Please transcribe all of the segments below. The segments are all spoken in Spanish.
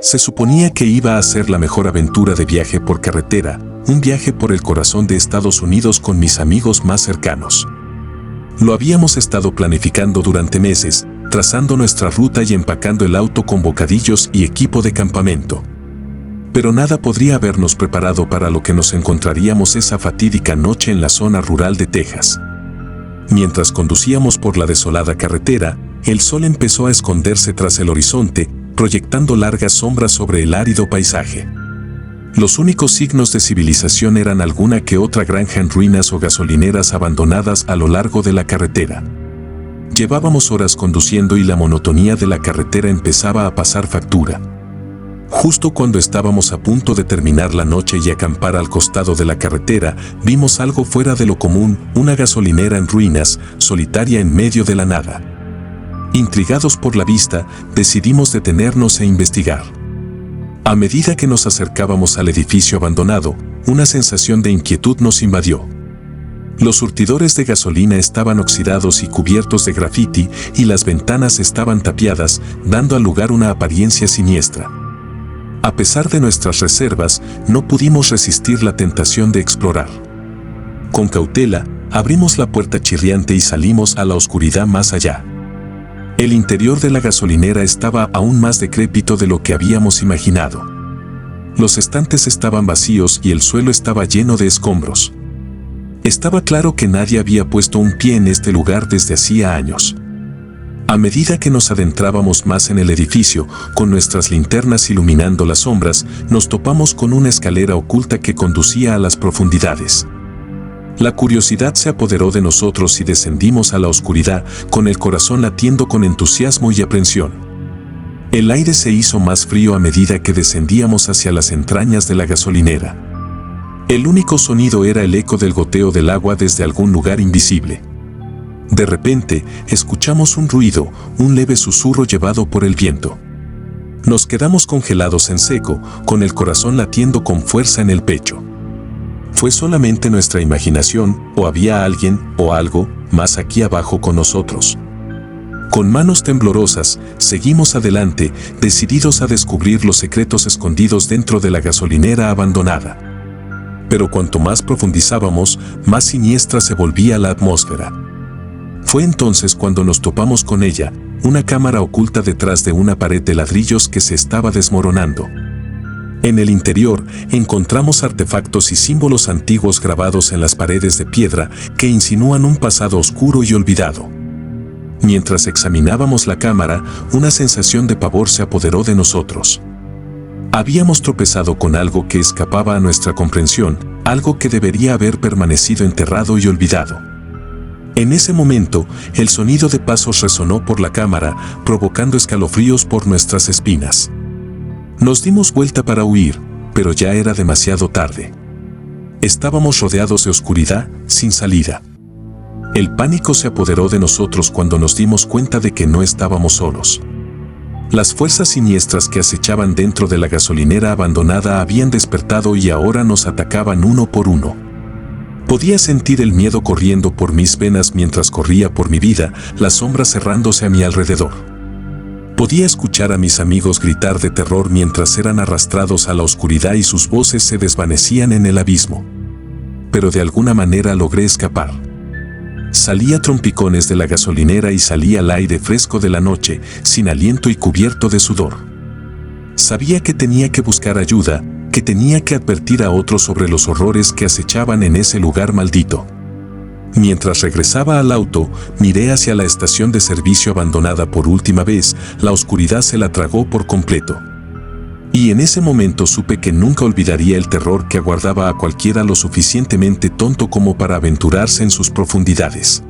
Se suponía que iba a ser la mejor aventura de viaje por carretera, un viaje por el corazón de Estados Unidos con mis amigos más cercanos. Lo habíamos estado planificando durante meses, trazando nuestra ruta y empacando el auto con bocadillos y equipo de campamento. Pero nada podría habernos preparado para lo que nos encontraríamos esa fatídica noche en la zona rural de Texas. Mientras conducíamos por la desolada carretera, el sol empezó a esconderse tras el horizonte, proyectando largas sombras sobre el árido paisaje. Los únicos signos de civilización eran alguna que otra granja en ruinas o gasolineras abandonadas a lo largo de la carretera. Llevábamos horas conduciendo y la monotonía de la carretera empezaba a pasar factura. Justo cuando estábamos a punto de terminar la noche y acampar al costado de la carretera, vimos algo fuera de lo común, una gasolinera en ruinas, solitaria en medio de la nada. Intrigados por la vista, decidimos detenernos e investigar. A medida que nos acercábamos al edificio abandonado, una sensación de inquietud nos invadió. Los surtidores de gasolina estaban oxidados y cubiertos de grafiti y las ventanas estaban tapiadas, dando al lugar una apariencia siniestra. A pesar de nuestras reservas, no pudimos resistir la tentación de explorar. Con cautela, abrimos la puerta chirriante y salimos a la oscuridad más allá. El interior de la gasolinera estaba aún más decrépito de lo que habíamos imaginado. Los estantes estaban vacíos y el suelo estaba lleno de escombros. Estaba claro que nadie había puesto un pie en este lugar desde hacía años. A medida que nos adentrábamos más en el edificio, con nuestras linternas iluminando las sombras, nos topamos con una escalera oculta que conducía a las profundidades. La curiosidad se apoderó de nosotros y descendimos a la oscuridad, con el corazón latiendo con entusiasmo y aprensión. El aire se hizo más frío a medida que descendíamos hacia las entrañas de la gasolinera. El único sonido era el eco del goteo del agua desde algún lugar invisible. De repente, escuchamos un ruido, un leve susurro llevado por el viento. Nos quedamos congelados en seco, con el corazón latiendo con fuerza en el pecho. ¿Fue solamente nuestra imaginación, o había alguien, o algo, más aquí abajo con nosotros? Con manos temblorosas, seguimos adelante, decididos a descubrir los secretos escondidos dentro de la gasolinera abandonada. Pero cuanto más profundizábamos, más siniestra se volvía la atmósfera. Fue entonces cuando nos topamos con ella, una cámara oculta detrás de una pared de ladrillos que se estaba desmoronando. En el interior, encontramos artefactos y símbolos antiguos grabados en las paredes de piedra que insinúan un pasado oscuro y olvidado. Mientras examinábamos la cámara, una sensación de pavor se apoderó de nosotros. Habíamos tropezado con algo que escapaba a nuestra comprensión, algo que debería haber permanecido enterrado y olvidado. En ese momento, el sonido de pasos resonó por la cámara, provocando escalofríos por nuestras espinas. Nos dimos vuelta para huir, pero ya era demasiado tarde. Estábamos rodeados de oscuridad, sin salida. El pánico se apoderó de nosotros cuando nos dimos cuenta de que no estábamos solos. Las fuerzas siniestras que acechaban dentro de la gasolinera abandonada habían despertado y ahora nos atacaban uno por uno. Podía sentir el miedo corriendo por mis venas mientras corría por mi vida, las sombras cerrándose a mi alrededor. Podía escuchar a mis amigos gritar de terror mientras eran arrastrados a la oscuridad y sus voces se desvanecían en el abismo. Pero de alguna manera logré escapar. Salí a trompicones de la gasolinera y salí al aire fresco de la noche, sin aliento y cubierto de sudor. Sabía que tenía que buscar ayuda, que tenía que advertir a otros sobre los horrores que acechaban en ese lugar maldito. Mientras regresaba al auto, miré hacia la estación de servicio abandonada por última vez, la oscuridad se la tragó por completo. Y en ese momento supe que nunca olvidaría el terror que aguardaba a cualquiera lo suficientemente tonto como para aventurarse en sus profundidades.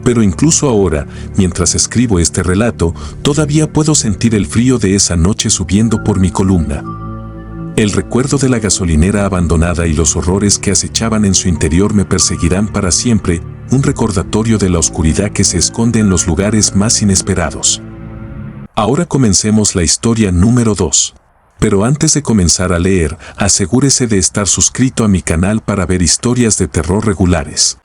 Pero incluso ahora, mientras escribo este relato, todavía puedo sentir el frío de esa noche subiendo por mi columna. El recuerdo de la gasolinera abandonada y los horrores que acechaban en su interior me perseguirán para siempre, un recordatorio de la oscuridad que se esconde en los lugares más inesperados. Ahora comencemos la historia número 2. Pero antes de comenzar a leer, asegúrese de estar suscrito a mi canal para ver historias de terror regulares.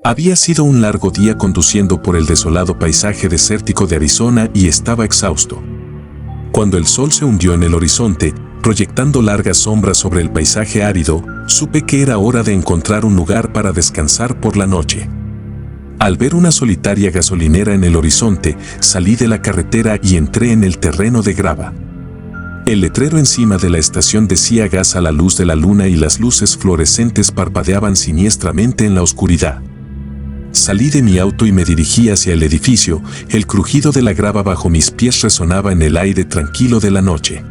Había sido un largo día conduciendo por el desolado paisaje desértico de Arizona y estaba exhausto. Cuando el sol se hundió en el horizonte, proyectando largas sombras sobre el paisaje árido, supe que era hora de encontrar un lugar para descansar por la noche. Al ver una solitaria gasolinera en el horizonte, salí de la carretera y entré en el terreno de grava. El letrero encima de la estación decía gas a la luz de la luna y las luces fluorescentes parpadeaban siniestramente en la oscuridad. Salí de mi auto y me dirigí hacia el edificio. El crujido de la grava bajo mis pies resonaba en el aire tranquilo de la noche.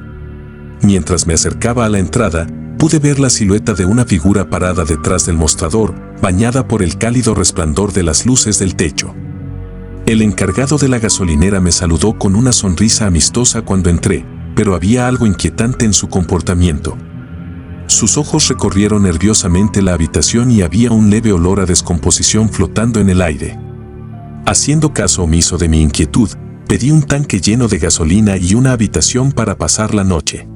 Mientras me acercaba a la entrada, pude ver la silueta de una figura parada detrás del mostrador, bañada por el cálido resplandor de las luces del techo. El encargado de la gasolinera me saludó con una sonrisa amistosa cuando entré, pero había algo inquietante en su comportamiento. Sus ojos recorrieron nerviosamente la habitación y había un leve olor a descomposición flotando en el aire. Haciendo caso omiso de mi inquietud, pedí un tanque lleno de gasolina y una habitación para pasar la noche.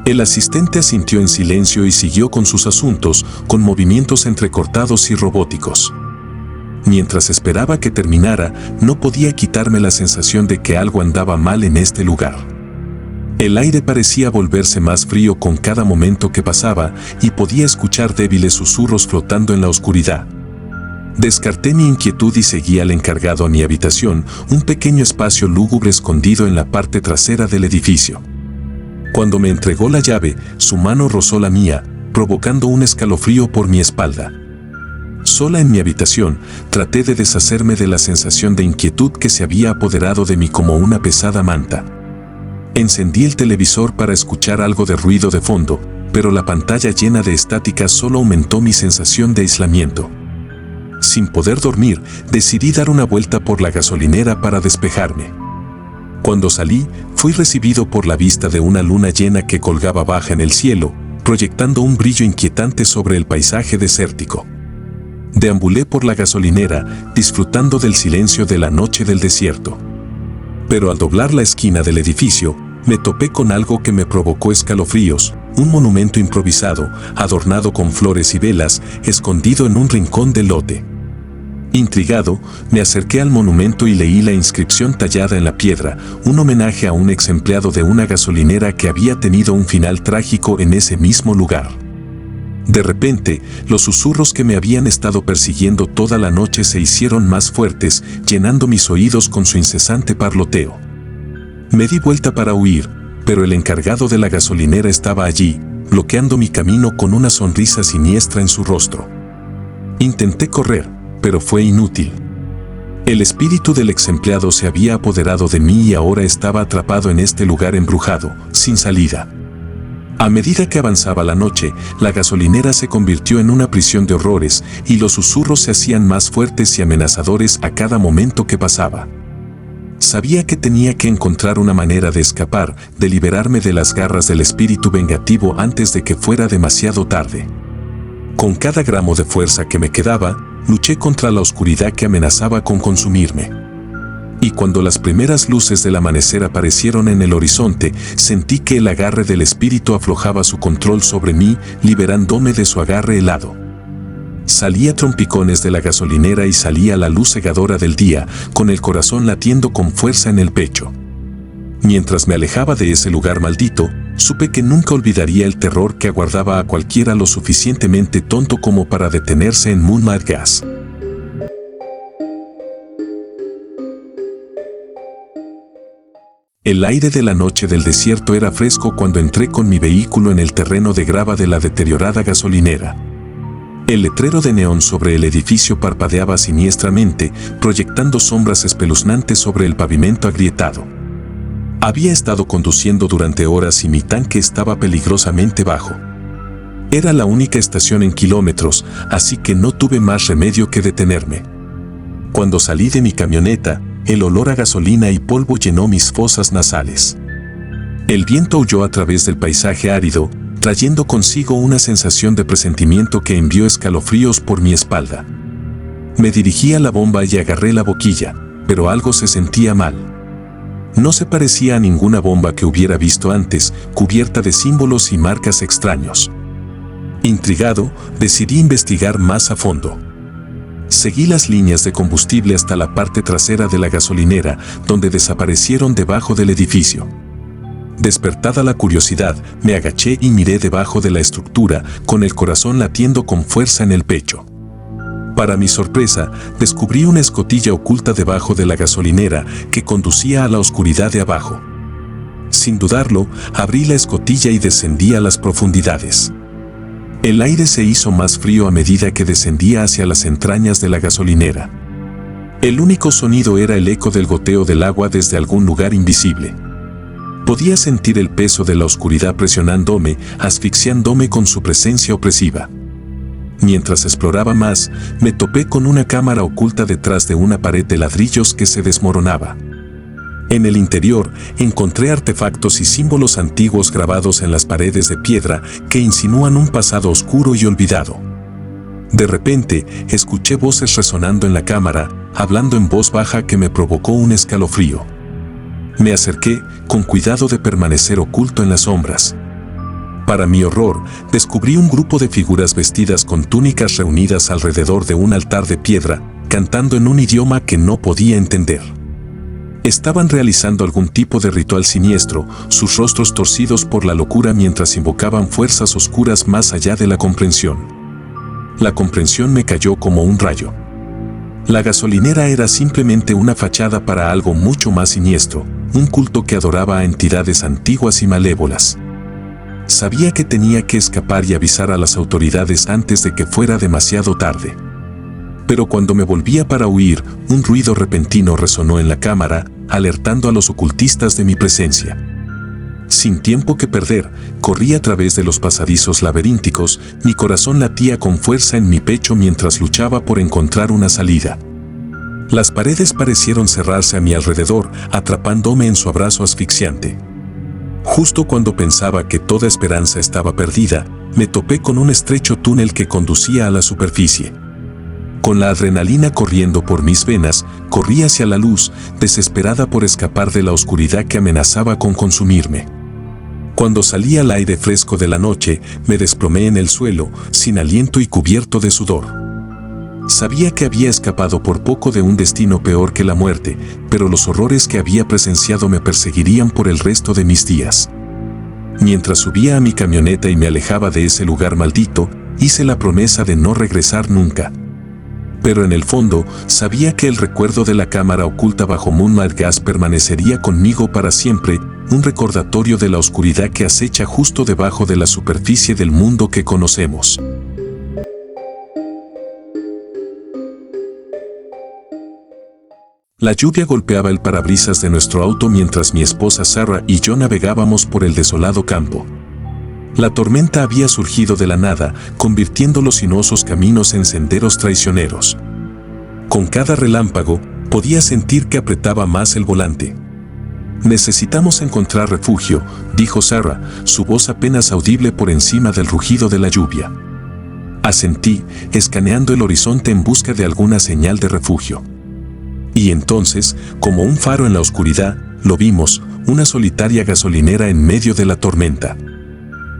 El asistente asintió en silencio y siguió con sus asuntos, con movimientos entrecortados y robóticos. Mientras esperaba que terminara, no podía quitarme la sensación de que algo andaba mal en este lugar. El aire parecía volverse más frío con cada momento que pasaba y podía escuchar débiles susurros flotando en la oscuridad. Descarté mi inquietud y seguí al encargado a mi habitación, un pequeño espacio lúgubre escondido en la parte trasera del edificio. Cuando me entregó la llave, su mano rozó la mía, provocando un escalofrío por mi espalda. Sola en mi habitación, traté de deshacerme de la sensación de inquietud que se había apoderado de mí como una pesada manta. Encendí el televisor para escuchar algo de ruido de fondo, pero la pantalla llena de estática solo aumentó mi sensación de aislamiento. Sin poder dormir, decidí dar una vuelta por la gasolinera para despejarme. Cuando salí, fui recibido por la vista de una luna llena que colgaba baja en el cielo, proyectando un brillo inquietante sobre el paisaje desértico. Deambulé por la gasolinera, disfrutando del silencio de la noche del desierto. Pero al doblar la esquina del edificio, me topé con algo que me provocó escalofríos, un monumento improvisado, adornado con flores y velas, escondido en un rincón del lote. Intrigado, me acerqué al monumento y leí la inscripción tallada en la piedra, un homenaje a un ex empleado de una gasolinera que había tenido un final trágico en ese mismo lugar. De repente, los susurros que me habían estado persiguiendo toda la noche se hicieron más fuertes, llenando mis oídos con su incesante parloteo. Me di vuelta para huir, pero el encargado de la gasolinera estaba allí, bloqueando mi camino con una sonrisa siniestra en su rostro. Intenté correr, pero fue inútil. El espíritu del ex empleado se había apoderado de mí y ahora estaba atrapado en este lugar embrujado, sin salida. A medida que avanzaba la noche, la gasolinera se convirtió en una prisión de horrores y los susurros se hacían más fuertes y amenazadores a cada momento que pasaba. Sabía que tenía que encontrar una manera de escapar, de liberarme de las garras del espíritu vengativo antes de que fuera demasiado tarde. Con cada gramo de fuerza que me quedaba, luché contra la oscuridad que amenazaba con consumirme. Y cuando las primeras luces del amanecer aparecieron en el horizonte, sentí que el agarre del espíritu aflojaba su control sobre mí, liberándome de su agarre helado. Salí a trompicones de la gasolinera y salí a la luz cegadora del día, con el corazón latiendo con fuerza en el pecho. Mientras me alejaba de ese lugar maldito, supe que nunca olvidaría el terror que aguardaba a cualquiera lo suficientemente tonto como para detenerse en Moonlight Gas. El aire de la noche del desierto era fresco cuando entré con mi vehículo en el terreno de grava de la deteriorada gasolinera. El letrero de neón sobre el edificio parpadeaba siniestramente, proyectando sombras espeluznantes sobre el pavimento agrietado. Había estado conduciendo durante horas y mi tanque estaba peligrosamente bajo. Era la única estación en kilómetros, así que no tuve más remedio que detenerme. Cuando salí de mi camioneta, el olor a gasolina y polvo llenó mis fosas nasales. El viento aulló a través del paisaje árido, trayendo consigo una sensación de presentimiento que envió escalofríos por mi espalda. Me dirigí a la bomba y agarré la boquilla, pero algo se sentía mal. No se parecía a ninguna bomba que hubiera visto antes, cubierta de símbolos y marcas extraños. Intrigado, decidí investigar más a fondo. Seguí las líneas de combustible hasta la parte trasera de la gasolinera, donde desaparecieron debajo del edificio. Despertada la curiosidad, me agaché y miré debajo de la estructura, con el corazón latiendo con fuerza en el pecho. Para mi sorpresa, descubrí una escotilla oculta debajo de la gasolinera que conducía a la oscuridad de abajo. Sin dudarlo, abrí la escotilla y descendí a las profundidades. El aire se hizo más frío a medida que descendía hacia las entrañas de la gasolinera. El único sonido era el eco del goteo del agua desde algún lugar invisible. Podía sentir el peso de la oscuridad presionándome, asfixiándome con su presencia opresiva. Mientras exploraba más, me topé con una cámara oculta detrás de una pared de ladrillos que se desmoronaba. En el interior, encontré artefactos y símbolos antiguos grabados en las paredes de piedra que insinúan un pasado oscuro y olvidado. De repente, escuché voces resonando en la cámara, hablando en voz baja que me provocó un escalofrío. Me acerqué, con cuidado de permanecer oculto en las sombras. Para mi horror, descubrí un grupo de figuras vestidas con túnicas reunidas alrededor de un altar de piedra, cantando en un idioma que no podía entender. Estaban realizando algún tipo de ritual siniestro, sus rostros torcidos por la locura mientras invocaban fuerzas oscuras más allá de la comprensión. La comprensión me cayó como un rayo. La gasolinera era simplemente una fachada para algo mucho más siniestro, un culto que adoraba a entidades antiguas y malévolas. Sabía que tenía que escapar y avisar a las autoridades antes de que fuera demasiado tarde. Pero cuando me volvía para huir, un ruido repentino resonó en la cámara, alertando a los ocultistas de mi presencia. Sin tiempo que perder, corrí a través de los pasadizos laberínticos, mi corazón latía con fuerza en mi pecho mientras luchaba por encontrar una salida. Las paredes parecieron cerrarse a mi alrededor, atrapándome en su abrazo asfixiante. Justo cuando pensaba que toda esperanza estaba perdida, me topé con un estrecho túnel que conducía a la superficie. Con la adrenalina corriendo por mis venas, corrí hacia la luz, desesperada por escapar de la oscuridad que amenazaba con consumirme. Cuando salí al aire fresco de la noche, me desplomé en el suelo, sin aliento y cubierto de sudor. Sabía que había escapado por poco de un destino peor que la muerte, pero los horrores que había presenciado me perseguirían por el resto de mis días. Mientras subía a mi camioneta y me alejaba de ese lugar maldito, hice la promesa de no regresar nunca. Pero en el fondo, sabía que el recuerdo de la cámara oculta bajo Moonlight Gas permanecería conmigo para siempre, un recordatorio de la oscuridad que acecha justo debajo de la superficie del mundo que conocemos. La lluvia golpeaba el parabrisas de nuestro auto mientras mi esposa Sarah y yo navegábamos por el desolado campo. La tormenta había surgido de la nada, convirtiendo los sinuosos caminos en senderos traicioneros. Con cada relámpago, podía sentir que apretaba más el volante. «Necesitamos encontrar refugio», dijo Sarah, su voz apenas audible por encima del rugido de la lluvia. Asentí, escaneando el horizonte en busca de alguna señal de refugio. Y entonces, como un faro en la oscuridad, lo vimos, una solitaria gasolinera en medio de la tormenta.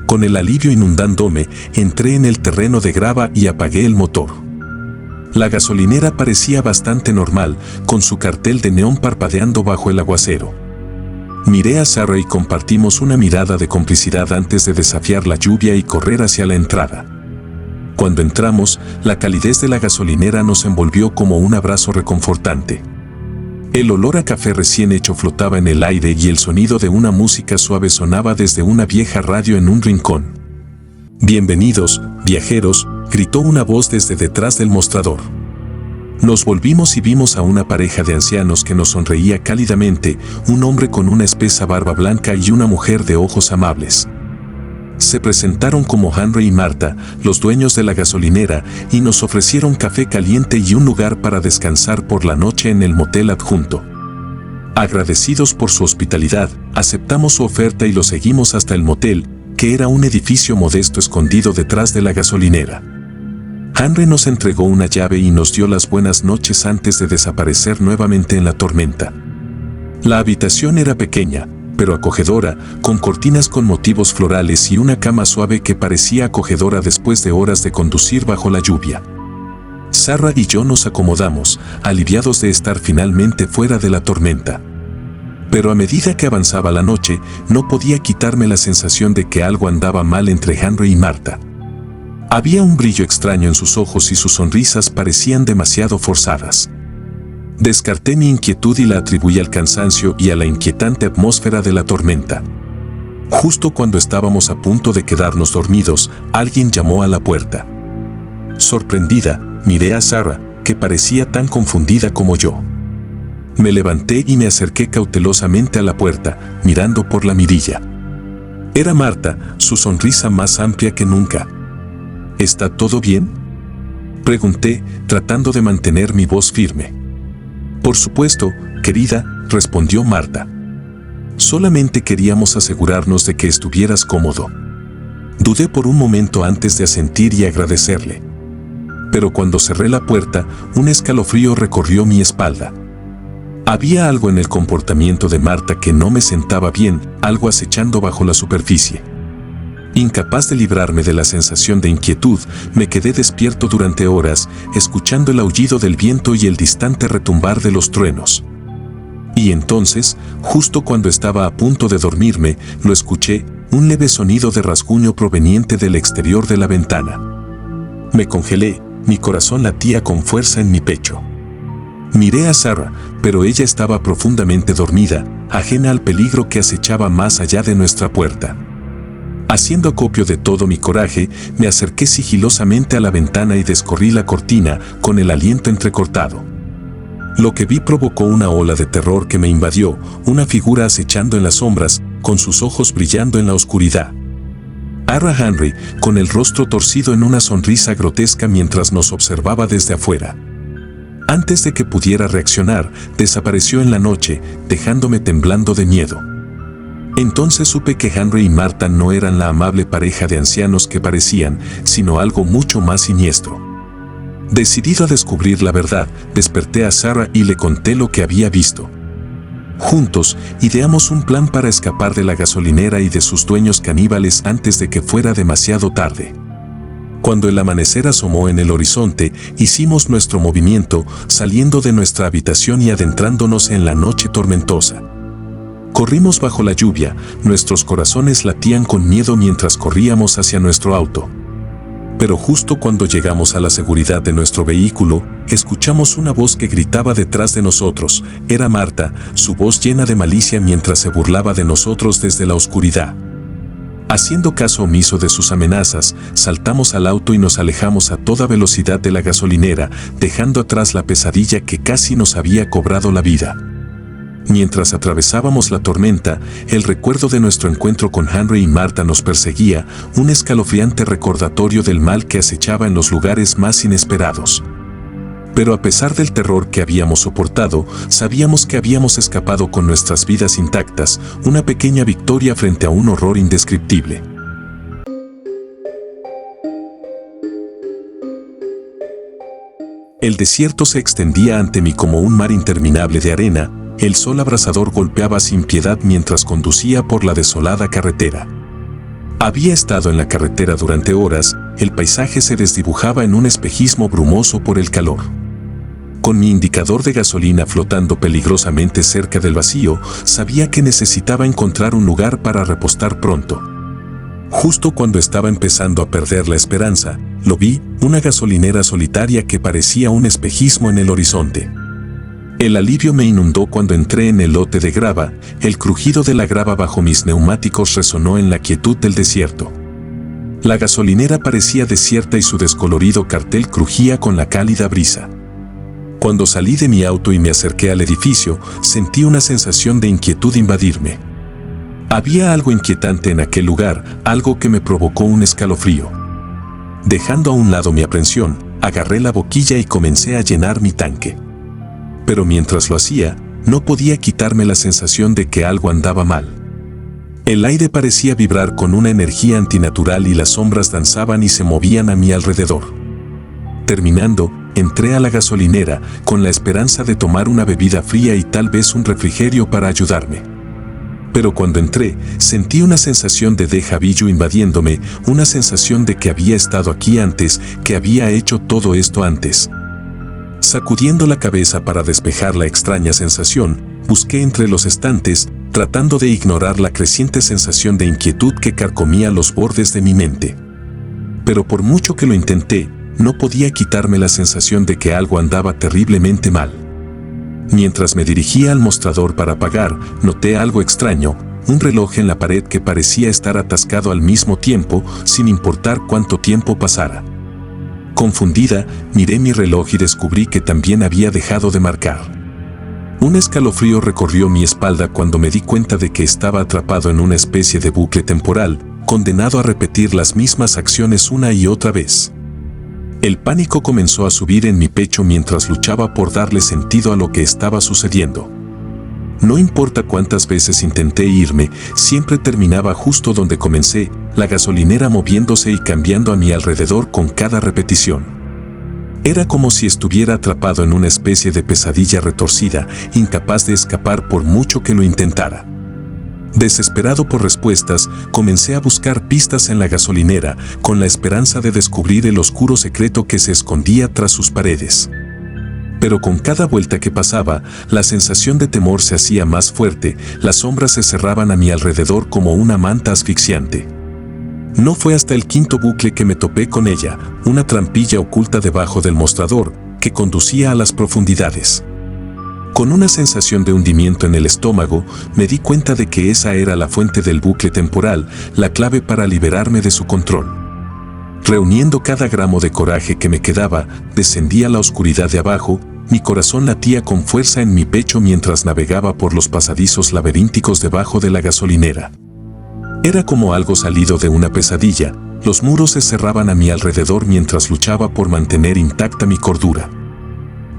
Con el alivio inundándome, entré en el terreno de grava y apagué el motor. La gasolinera parecía bastante normal, con su cartel de neón parpadeando bajo el aguacero. Miré a Sarah y compartimos una mirada de complicidad antes de desafiar la lluvia y correr hacia la entrada. Cuando entramos, la calidez de la gasolinera nos envolvió como un abrazo reconfortante. El olor a café recién hecho flotaba en el aire y el sonido de una música suave sonaba desde una vieja radio en un rincón. «Bienvenidos, viajeros», gritó una voz desde detrás del mostrador. Nos volvimos y vimos a una pareja de ancianos que nos sonreía cálidamente, un hombre con una espesa barba blanca y una mujer de ojos amables. Se presentaron como Henry y Marta, los dueños de la gasolinera, y nos ofrecieron café caliente y un lugar para descansar por la noche en el motel adjunto. Agradecidos por su hospitalidad, aceptamos su oferta y lo seguimos hasta el motel, que era un edificio modesto escondido detrás de la gasolinera. Henry nos entregó una llave y nos dio las buenas noches antes de desaparecer nuevamente en la tormenta. La habitación era pequeña, pero acogedora, con cortinas con motivos florales y una cama suave que parecía acogedora después de horas de conducir bajo la lluvia. Sarah y yo nos acomodamos, aliviados de estar finalmente fuera de la tormenta. Pero a medida que avanzaba la noche, no podía quitarme la sensación de que algo andaba mal entre Henry y Marta. Había un brillo extraño en sus ojos y sus sonrisas parecían demasiado forzadas. Descarté mi inquietud y la atribuí al cansancio y a la inquietante atmósfera de la tormenta. Justo cuando estábamos a punto de quedarnos dormidos, alguien llamó a la puerta. Sorprendida, miré a Sarah, que parecía tan confundida como yo. Me levanté y me acerqué cautelosamente a la puerta, mirando por la mirilla. Era Marta, su sonrisa más amplia que nunca. ¿Está todo bien?, pregunté, tratando de mantener mi voz firme. Por supuesto, querida, respondió Marta. Solamente queríamos asegurarnos de que estuvieras cómodo. Dudé por un momento antes de asentir y agradecerle. Pero cuando cerré la puerta, un escalofrío recorrió mi espalda. Había algo en el comportamiento de Marta que no me sentaba bien, algo acechando bajo la superficie. Incapaz de librarme de la sensación de inquietud, me quedé despierto durante horas, escuchando el aullido del viento y el distante retumbar de los truenos. Y entonces, justo cuando estaba a punto de dormirme, lo escuché, un leve sonido de rasguño proveniente del exterior de la ventana. Me congelé, mi corazón latía con fuerza en mi pecho. Miré a Sarah, pero ella estaba profundamente dormida, ajena al peligro que acechaba más allá de nuestra puerta. Haciendo acopio de todo mi coraje, me acerqué sigilosamente a la ventana y descorrí la cortina, con el aliento entrecortado. Lo que vi provocó una ola de terror que me invadió, una figura acechando en las sombras, con sus ojos brillando en la oscuridad. Era Henry, con el rostro torcido en una sonrisa grotesca mientras nos observaba desde afuera. Antes de que pudiera reaccionar, desapareció en la noche, dejándome temblando de miedo. Entonces supe que Henry y Marta no eran la amable pareja de ancianos que parecían, sino algo mucho más siniestro. Decidido a descubrir la verdad, desperté a Sarah y le conté lo que había visto. Juntos, ideamos un plan para escapar de la gasolinera y de sus dueños caníbales antes de que fuera demasiado tarde. Cuando el amanecer asomó en el horizonte, hicimos nuestro movimiento, saliendo de nuestra habitación y adentrándonos en la noche tormentosa. Corrimos bajo la lluvia, nuestros corazones latían con miedo mientras corríamos hacia nuestro auto. Pero justo cuando llegamos a la seguridad de nuestro vehículo, escuchamos una voz que gritaba detrás de nosotros. Era Marta, su voz llena de malicia mientras se burlaba de nosotros desde la oscuridad. Haciendo caso omiso de sus amenazas, saltamos al auto y nos alejamos a toda velocidad de la gasolinera, dejando atrás la pesadilla que casi nos había cobrado la vida. Mientras atravesábamos la tormenta, el recuerdo de nuestro encuentro con Henry y Marta nos perseguía, un escalofriante recordatorio del mal que acechaba en los lugares más inesperados. Pero a pesar del terror que habíamos soportado, sabíamos que habíamos escapado con nuestras vidas intactas, una pequeña victoria frente a un horror indescriptible. El desierto se extendía ante mí como un mar interminable de arena. El sol abrasador golpeaba sin piedad mientras conducía por la desolada carretera. Había estado en la carretera durante horas, el paisaje se desdibujaba en un espejismo brumoso por el calor. Con mi indicador de gasolina flotando peligrosamente cerca del vacío, sabía que necesitaba encontrar un lugar para repostar pronto. Justo cuando estaba empezando a perder la esperanza, lo vi, una gasolinera solitaria que parecía un espejismo en el horizonte. El alivio me inundó cuando entré en el lote de grava, el crujido de la grava bajo mis neumáticos resonó en la quietud del desierto. La gasolinera parecía desierta y su descolorido cartel crujía con la cálida brisa. Cuando salí de mi auto y me acerqué al edificio, sentí una sensación de inquietud invadirme. Había algo inquietante en aquel lugar, algo que me provocó un escalofrío. Dejando a un lado mi aprensión, agarré la boquilla y comencé a llenar mi tanque. Pero mientras lo hacía, no podía quitarme la sensación de que algo andaba mal. El aire parecía vibrar con una energía antinatural y las sombras danzaban y se movían a mi alrededor. Terminando, entré a la gasolinera con la esperanza de tomar una bebida fría y tal vez un refrigerio para ayudarme. Pero cuando entré, sentí una sensación de déjà vu invadiéndome, una sensación de que había estado aquí antes, que había hecho todo esto antes. Sacudiendo la cabeza para despejar la extraña sensación, busqué entre los estantes, tratando de ignorar la creciente sensación de inquietud que carcomía los bordes de mi mente. Pero por mucho que lo intenté, no podía quitarme la sensación de que algo andaba terriblemente mal. Mientras me dirigía al mostrador para pagar, noté algo extraño, un reloj en la pared que parecía estar atascado al mismo tiempo, sin importar cuánto tiempo pasara. Confundida, miré mi reloj y descubrí que también había dejado de marcar. Un escalofrío recorrió mi espalda cuando me di cuenta de que estaba atrapado en una especie de bucle temporal, condenado a repetir las mismas acciones una y otra vez. El pánico comenzó a subir en mi pecho mientras luchaba por darle sentido a lo que estaba sucediendo. No importa cuántas veces intenté irme, siempre terminaba justo donde comencé, la gasolinera moviéndose y cambiando a mi alrededor con cada repetición. Era como si estuviera atrapado en una especie de pesadilla retorcida, incapaz de escapar por mucho que lo intentara. Desesperado por respuestas, comencé a buscar pistas en la gasolinera, con la esperanza de descubrir el oscuro secreto que se escondía tras sus paredes. Pero con cada vuelta que pasaba, la sensación de temor se hacía más fuerte, las sombras se cerraban a mi alrededor como una manta asfixiante. No fue hasta el quinto bucle que me topé con ella, una trampilla oculta debajo del mostrador, que conducía a las profundidades. Con una sensación de hundimiento en el estómago, me di cuenta de que esa era la fuente del bucle temporal, la clave para liberarme de su control. Reuniendo cada gramo de coraje que me quedaba, descendí a la oscuridad de abajo, mi corazón latía con fuerza en mi pecho mientras navegaba por los pasadizos laberínticos debajo de la gasolinera. Era como algo salido de una pesadilla, los muros se cerraban a mi alrededor mientras luchaba por mantener intacta mi cordura.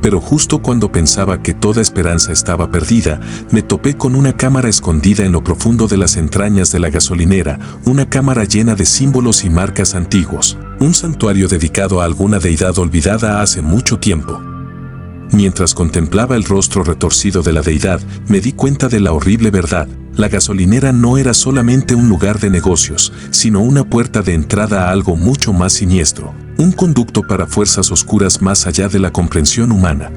Pero justo cuando pensaba que toda esperanza estaba perdida, me topé con una cámara escondida en lo profundo de las entrañas de la gasolinera, una cámara llena de símbolos y marcas antiguos, un santuario dedicado a alguna deidad olvidada hace mucho tiempo. Mientras contemplaba el rostro retorcido de la deidad, me di cuenta de la horrible verdad. La gasolinera no era solamente un lugar de negocios, sino una puerta de entrada a algo mucho más siniestro, un conducto para fuerzas oscuras más allá de la comprensión humana.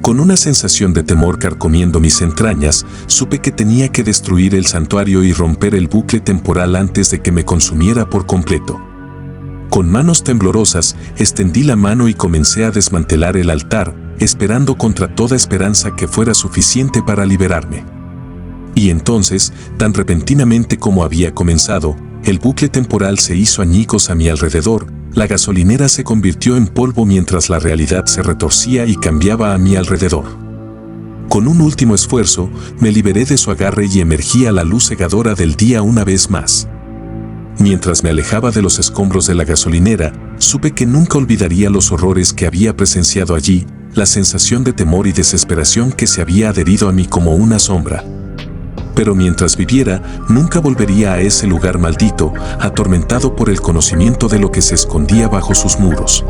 Con una sensación de temor carcomiendo mis entrañas, supe que tenía que destruir el santuario y romper el bucle temporal antes de que me consumiera por completo. Con manos temblorosas, extendí la mano y comencé a desmantelar el altar, esperando contra toda esperanza que fuera suficiente para liberarme. Y entonces, tan repentinamente como había comenzado, el bucle temporal se hizo añicos a mi alrededor, la gasolinera se convirtió en polvo mientras la realidad se retorcía y cambiaba a mi alrededor. Con un último esfuerzo, me liberé de su agarre y emergí a la luz cegadora del día una vez más. Mientras me alejaba de los escombros de la gasolinera, supe que nunca olvidaría los horrores que había presenciado allí, la sensación de temor y desesperación que se había adherido a mí como una sombra. Pero mientras viviera, nunca volvería a ese lugar maldito, atormentado por el conocimiento de lo que se escondía bajo sus muros.